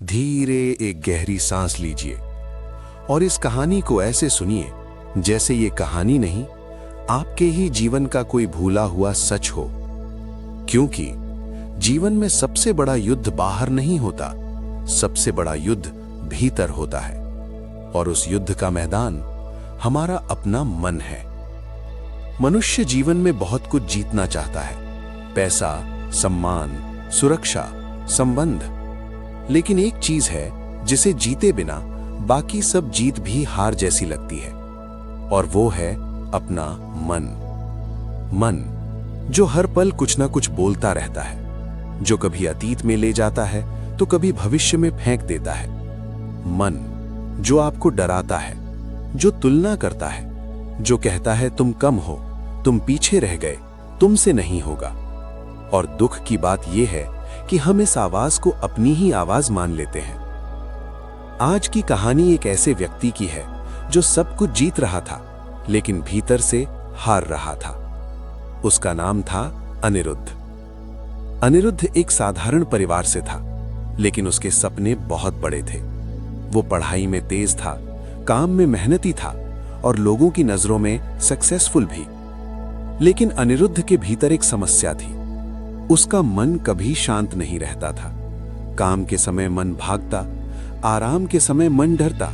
धीरे एक गहरी सांस लीजिए और इस कहानी को ऐसे सुनिए जैसे ये कहानी नहीं, आपके ही जीवन का कोई भूला हुआ सच हो। क्योंकि जीवन में सबसे बड़ा युद्ध बाहर नहीं होता, सबसे बड़ा युद्ध भीतर होता है। और उस युद्ध का मैदान हमारा अपना मन है। मनुष्य जीवन में बहुत कुछ जीतना चाहता है, पैसा, सम्मान, सुरक्षा, संबंध। लेकिन एक चीज है जिसे जीते बिना बाकी सब जीत भी हार जैसी लगती है, और वो है अपना मन। मन जो हर पल कुछ ना कुछ बोलता रहता है, जो कभी अतीत में ले जाता है तो कभी भविष्य में फेंक देता है। मन जो आपको डराता है, जो तुलना करता है, जो कहता है तुम कम हो, तुम पीछे रह गए, तुमसे नहीं होगा। और दुख की बात यह है कि हम इस आवाज को अपनी ही आवाज मान लेते हैं। आज की कहानी एक ऐसे व्यक्ति की है जो सब कुछ जीत रहा था लेकिन भीतर से हार रहा था। उसका नाम था अनिरुद्ध। अनिरुद्ध एक साधारण परिवार से था, लेकिन उसके सपने बहुत बड़े थे। वो पढ़ाई में तेज था, काम में मेहनती था और लोगों की नजरों में सक्सेसफुल भी। लेकिन अनिरुद्ध के भीतर एक समस्या थी। उसका मन कभी शांत नहीं रहता था। काम के समय मन भागता, आराम के समय मन डरता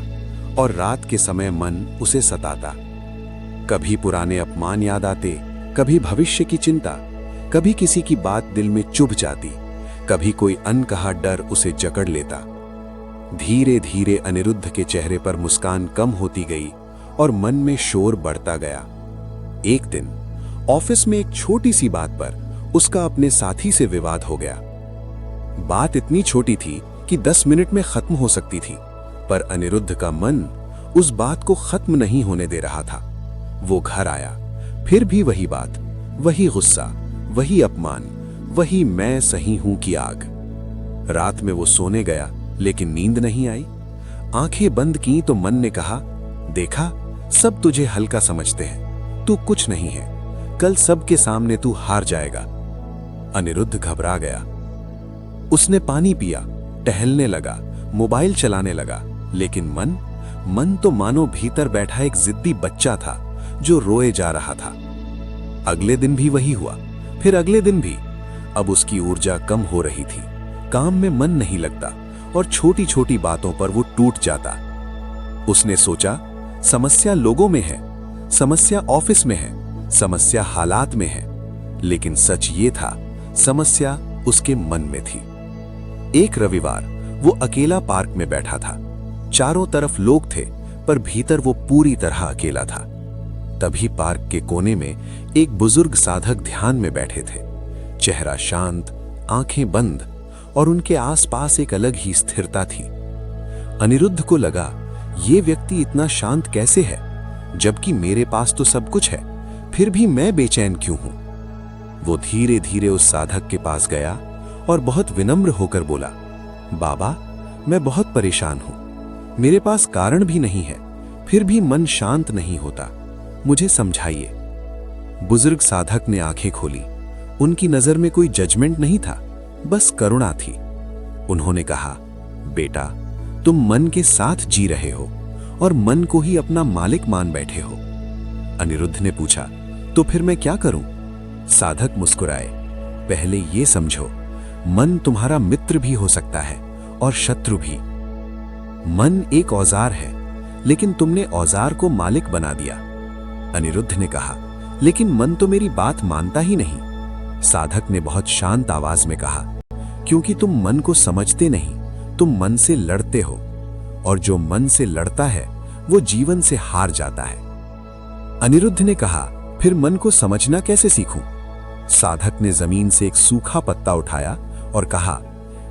और रात के समय मन उसे सताता। कभी पुराने अपमान याद आते, कभी भविष्य की चिंता, कभी किसी की बात दिल में चुभ जाती, कभी कोई अनकहा डर उसे जकड़ लेता। धीरे धीरे अनिरुद्ध के चेहरे पर मुस्कान कम होती गई और मन में शोर बढ़ता गया। एक दिन ऑफिस में एक छोटी सी बात पर उसका अपने साथी से विवाद हो गया। बात इतनी छोटी थी कि 10 मिनट में खत्म हो सकती थी, पर अनिरुद्ध का मन उस बात को खत्म नहीं होने दे रहा था। वो घर आया, फिर भी वही बात, वही गुस्सा, वही अपमान, वही मैं सही हूं की आग। रात में वो सोने गया, लेकिन नींद नहीं आई। आंखें बंद की तो मन ने कहा, देखा, सब तुझे हल्का समझते हैं, तू कुछ नहीं है, कल सबके सामने तू हार जाएगा। अनिरुद्ध घबरा गया। उसने पानी पिया, टहलने लगा, मोबाइल चलाने लगा, लेकिन मन तो मानो भीतर बैठा एक जिद्दी बच्चा था जो रोए जा रहा था। अगले दिन भी वही हुआ, फिर अगले दिन भी। अब उसकी ऊर्जा कम हो रही थी, काम में मन नहीं लगता और छोटी छोटी बातों पर वो टूट जाता। उसने सोचा, समस्या लोगों में है, समस्या ऑफिस में है, समस्या हालात में है। लेकिन सच ये था, समस्या उसके मन में थी। एक रविवार वो अकेला पार्क में बैठा था। चारों तरफ लोग थे, पर भीतर वो पूरी तरह अकेला था। तभी पार्क के कोने में एक बुजुर्ग साधक ध्यान में बैठे थे। चेहरा शांत, आंखें बंद, और उनके आसपास एक अलग ही स्थिरता थी। अनिरुद्ध को लगा, ये व्यक्ति इतना शांत कैसे है, जबकि मेरे पास तो सब कुछ है, फिर भी मैं बेचैन क्यों हूं? वो धीरे धीरे उस साधक के पास गया और बहुत विनम्र होकर बोला, बाबा, मैं बहुत परेशान हूं, मेरे पास कारण भी नहीं है, फिर भी मन शांत नहीं होता, मुझे समझाइए। बुजुर्ग साधक ने आंखें खोली। उनकी नजर में कोई जजमेंट नहीं था, बस करुणा थी। उन्होंने कहा, बेटा, तुम मन के साथ जी रहे हो और मन को ही अपना मालिक मान बैठे हो। अनिरुद्ध ने पूछा, तो फिर मैं क्या करूं? साधक मुस्कुराए, पहले ये समझो, मन तुम्हारा मित्र भी हो सकता है और शत्रु भी। मन एक औजार है, लेकिन तुमने औजार को मालिक बना दिया। अनिरुद्ध ने कहा, लेकिन मन तो मेरी बात मानता ही नहीं। साधक ने बहुत शांत आवाज में कहा, क्योंकि तुम मन को समझते नहीं, तुम मन से लड़ते हो, और जो मन से लड़ता है वो जीवन से हार जाता है। अनिरुद्ध ने कहा, फिर मन को समझना कैसे सीखूं? साधक ने जमीन से एक सूखा पत्ता उठाया और कहा,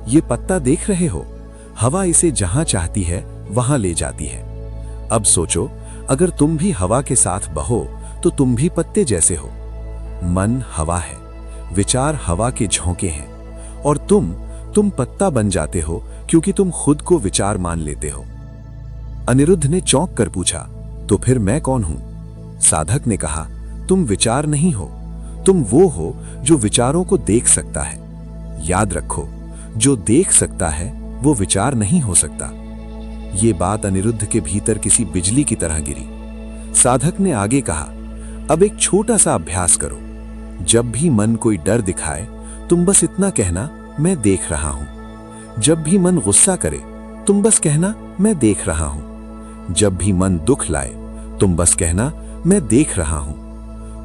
ये पत्ता देख रहे हो, हवा इसे जहां चाहती है वहां ले जाती है। अब सोचो, अगर तुम भी हवा के साथ बहो तो तुम भी पत्ते जैसे हो। मन हवा है, विचार हवा के झोंके हैं, और तुम पत्ता बन जाते हो क्योंकि तुम खुद को विचार मान लेते हो। अनिरुद्ध ने चौंक कर पूछा, तो फिर मैं कौन हूं? साधक ने कहा, तुम विचार नहीं हो, तुम वो हो जो विचारों को देख सकता है। याद रखो, जो देख सकता है वो विचार नहीं हो सकता। ये बात अनिरुद्ध के भीतर किसी बिजली की तरह गिरी। साधक ने आगे कहा, अब एक छोटा सा अभ्यास करो। जब भी मन कोई डर दिखाए, तुम बस इतना कहना, मैं देख रहा हूं। जब भी मन गुस्सा करे, तुम बस कहना, मैं देख रहा हूं। जब भी मन दुख लाए, तुम बस कहना, मैं देख रहा हूं।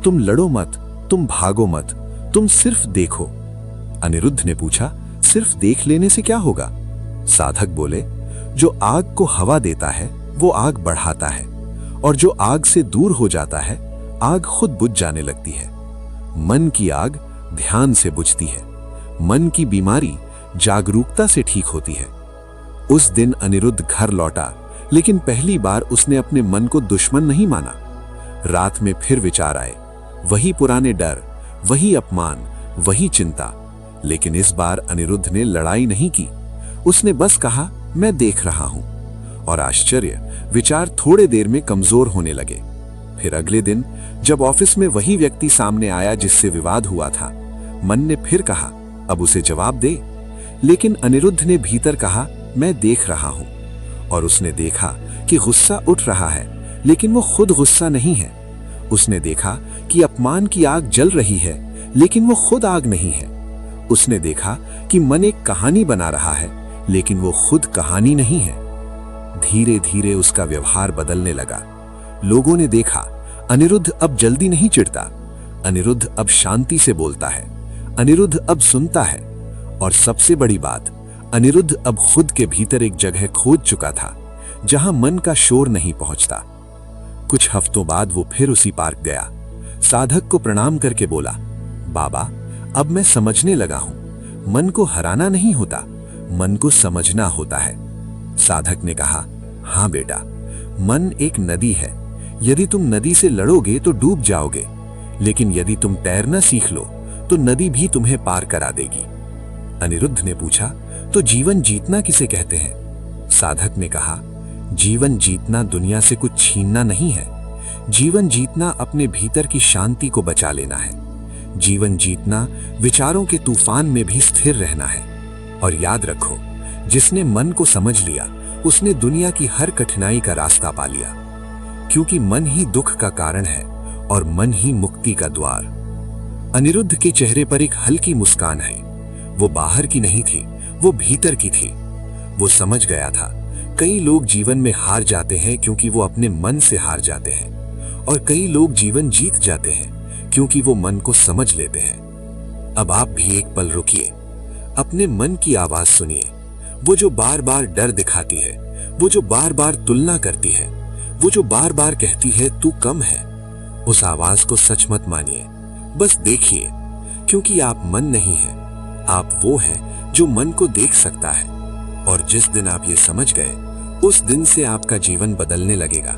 तुम लड़ो मत, तुम भागो मत, तुम सिर्फ देखो। अनिरुद्ध ने पूछा, सिर्फ देख लेने से क्या होगा? साधक बोले, जो आग को हवा देता है वो आग बढ़ाता है, और जो आग से दूर हो जाता है आग खुद बुझ जाने लगती है। मन की आग ध्यान से बुझती है। मन की बीमारी जागरूकता से ठीक होती है। उस दिन अनिरुद्ध घर लौटा, लेकिन पहली बार उसने अपने मन को दुश्मन नहीं माना। रात में फिर विचार आए, वही पुराने डर, वही अपमान, वही चिंता। लेकिन इस बार अनिरुद्ध ने लड़ाई नहीं की। उसने बस कहा, मैं देख रहा हूं। और आश्चर्य, विचार थोड़े देर में कमजोर होने लगे। फिर अगले दिन जब ऑफिस में वही व्यक्ति सामने आया जिससे विवाद हुआ था, मन ने फिर कहा, अब उसे जवाब दे। लेकिन अनिरुद्ध ने भीतर कहा, मैं देख रहा हूं। और उसने देखा कि गुस्सा उठ रहा है, लेकिन वो खुद गुस्सा नहीं है। उसने देखा कि अपमान की आग जल रही है, लेकिन वो खुद आग नहीं है। उसने देखा कि मन एक कहानी बना रहा है, लेकिन वो खुद कहानी नहीं है। धीरे धीरे उसका व्यवहार बदलने लगा। लोगों ने देखा, अनिरुद्ध अब जल्दी नहीं चिढ़ता। अनिरुद्ध अब शांति से बोलता है। अनिरुद्ध अब सुनता है। और सबसे बड़ी बात, अनिरुद्ध अब खुद के भीतर एक जगह खोज चुका था जहां मन का शोर नहीं पहुंचता। कुछ हफ्तों बाद वो फिर उसी पार्क गया। साधक को प्रणाम करके बोला, बाबा, अब मैं समझने लगा हूं, मन को हराना नहीं होता, मन को समझना होता है। साधक ने कहा, हां बेटा, मन एक नदी है। यदि तुम नदी से लड़ोगे तो डूब जाओगे, लेकिन यदि तुम तैरना सीख लो तो नदी भी तुम्हें पार करा देगी। अनिरुद्ध ने पूछा, तो जीवन जीतना किसे कहते हैं? साधक ने कहा, जीवन जीतना दुनिया से कुछ छीनना नहीं है। जीवन जीतना अपने भीतर की शांति को बचा लेना है। जीवन जीतना विचारों के तूफान में भी स्थिर रहना है। और याद रखो, जिसने मन को समझ लिया उसने दुनिया की हर कठिनाई का रास्ता पा लिया, क्योंकि मन ही दुख का कारण है और मन ही मुक्ति का द्वार। अनिरुद्ध के चेहरे पर एक हल्की मुस्कान है। वो बाहर की नहीं थी, वो भीतर की थी। वो समझ गया था, कई लोग जीवन में हार जाते हैं क्योंकि वो अपने मन से हार जाते हैं, और कई लोग जीवन जीत जाते हैं क्योंकि वो मन को समझ लेते हैं। अब आप भी एक पल रुकिए, अपने मन की आवाज सुनिए। वो जो बार बार डर दिखाती है, वो जो बार बार तुलना करती है, वो जो बार बार कहती है तू कम है, उस आवाज को सच मत मानिए, बस देखिए। क्योंकि आप मन नहीं है, आप वो हैं जो मन को देख सकता है। और जिस दिन आप ये समझ गए, उस दिन से आपका जीवन बदलने लगेगा।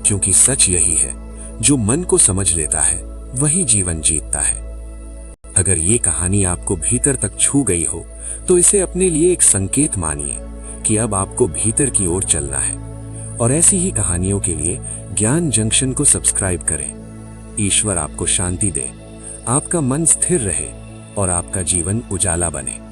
क्योंकि सच यही है, जो मन को समझ लेता है वही जीवन जीतता है। अगर ये कहानी आपको भीतर तक छू गई हो तो इसे अपने लिए एक संकेत मानिए कि अब आपको भीतर की ओर चलना है। और ऐसी ही कहानियों के लिए ज्ञान जंक्शन को सब्सक्राइब करें। ईश्वर आपको शांति दे, आपका मन स्थिर रहे और आपका जीवन उजाला बने।